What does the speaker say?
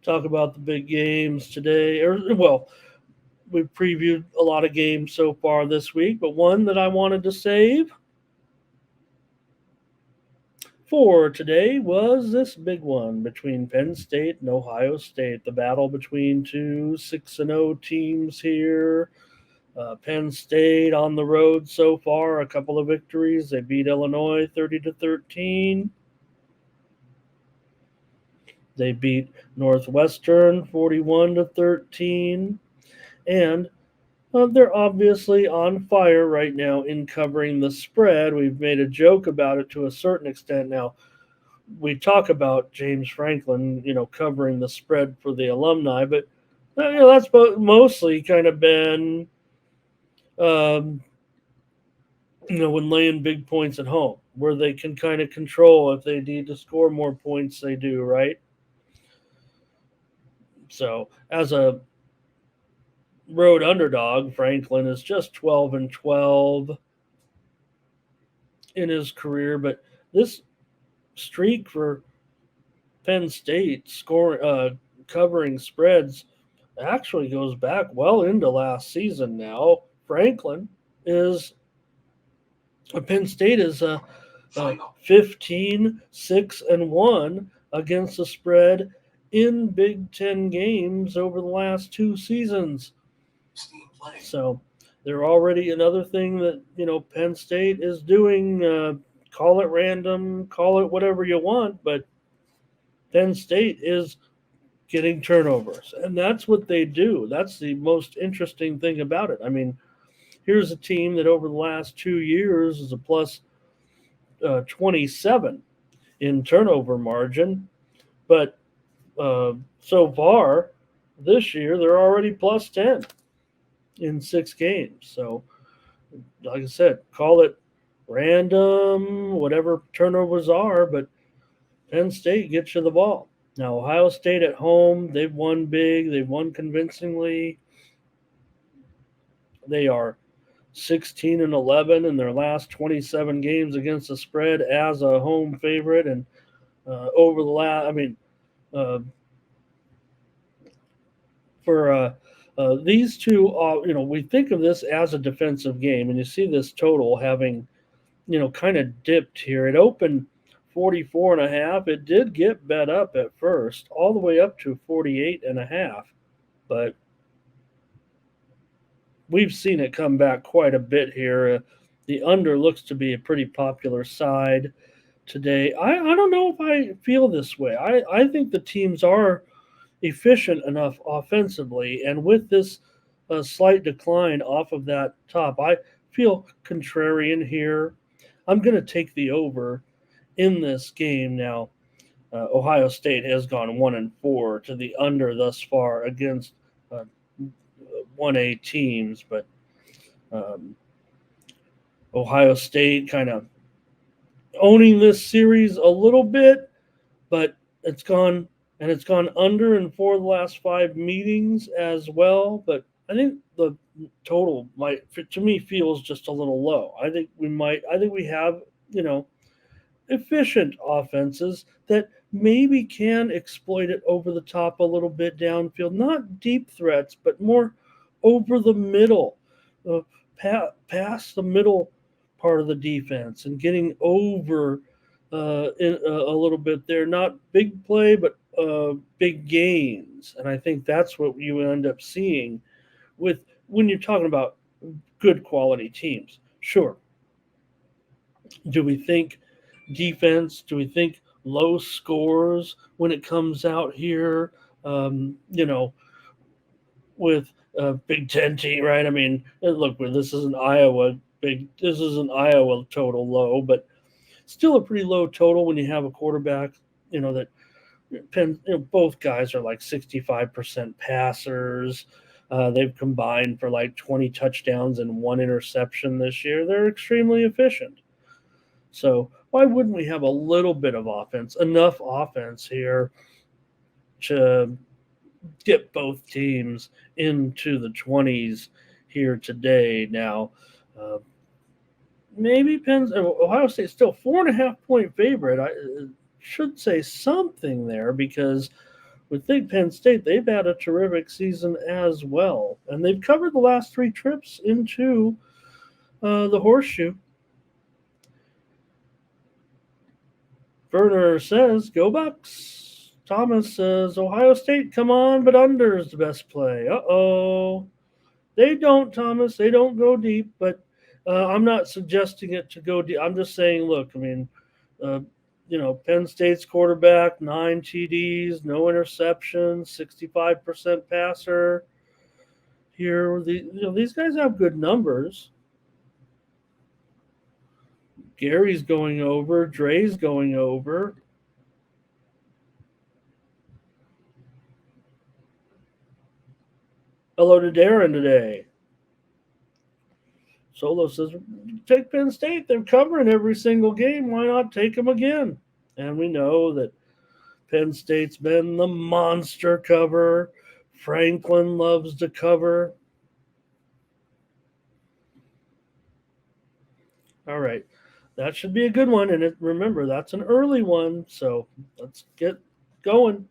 talk about the big games today. Well, we've previewed a lot of games so far this week, but one that I wanted to save for today was this big one between Penn State and Ohio State. The battle between two 6-0 teams here. Penn State on the road so far, a couple of victories. They beat Illinois 30-13. They beat Northwestern 41-13, and they're obviously on fire right now in covering the spread. We've made a joke about it to a certain extent. Now, we talk about James Franklin, covering the spread for the alumni, but that's mostly kind of been, um, when laying big points at home, where they can kind of control if they need to score more points, they do, right? So, as a road underdog, Franklin is just 12-12 in his career, but this streak for Penn State covering spreads actually goes back well into last season. Now Franklin is Penn State is 15-6-1 against the spread in Big Ten games over the last two seasons. So they're already another thing that Penn State is doing. Call it random, call it whatever you want, but Penn State is getting turnovers, and that's what they do. That's the most interesting thing about it. I mean, here's a team that over the last 2 years is a plus 27 in turnover margin, but so far this year they're already plus 10 in 6 games. So, like I said, call it random, whatever turnovers are, but Penn State gets you the ball. Now, Ohio State at home, they've won big, they've won convincingly. They are 16-11 in their last 27 games against the spread as a home favorite, and over the last, uh, for these two, we think of this as a defensive game, and you see this total having, kind of dipped here. It opened 44 and a half. It did get bet up at first, all the way up to 48 and a half, but we've seen it come back quite a bit here. The under looks to be a pretty popular side today. I don't know if I feel this way. I think the teams are efficient enough offensively, and with this slight decline off of that top, I feel contrarian here. I'm going to take the over in this game now. Ohio State has gone 1-4 to the under thus far against 1A teams, but um, Ohio State kind of owning this series a little bit, but it's gone under in 4 of the last 5 meetings as well. But I think the total might, to me, feels just a little low. I think we have, efficient offenses that maybe can exploit it over the top a little bit downfield. Not deep threats, but more over the middle, uh, past the middle part of the defense and getting over a little bit there. Not big play, but big gains. And I think that's what you end up seeing with when you're talking about good quality teams. Sure. Do we think defense? Do we think low scores when it comes out here? Um, you know, with a Big Ten team, right? I mean, look, this is an Iowa big. This is an Iowa total low, but still a pretty low total when you have a quarterback. That both guys are like 65% passers. They've combined for like 20 touchdowns and 1 interception this year. They're extremely efficient. So why wouldn't we have a little bit of offense, enough offense here to get both teams into the 20s here today? Now, uh, maybe Ohio State's still 4.5 point favorite. I should say something there because would think Penn State, they've had a terrific season as well. And they've covered the last three trips into the horseshoe. Werner says, go Bucks. Thomas says, Ohio State, come on, but under is the best play. Uh-oh. They don't, Thomas. They don't go deep, but I'm not suggesting it to go deep. I'm just saying, look, I mean, uh, Penn State's quarterback, 9 TDs, no interceptions, 65% passer. Here, these guys have good numbers. Gary's going over, Dre's going over. Hello to Darren today. Solo says, take Penn State. They're covering every single game. Why not take them again? And we know that Penn State's been the monster cover. Franklin loves to cover. All right. That should be a good one. And remember, that's an early one. So let's get going.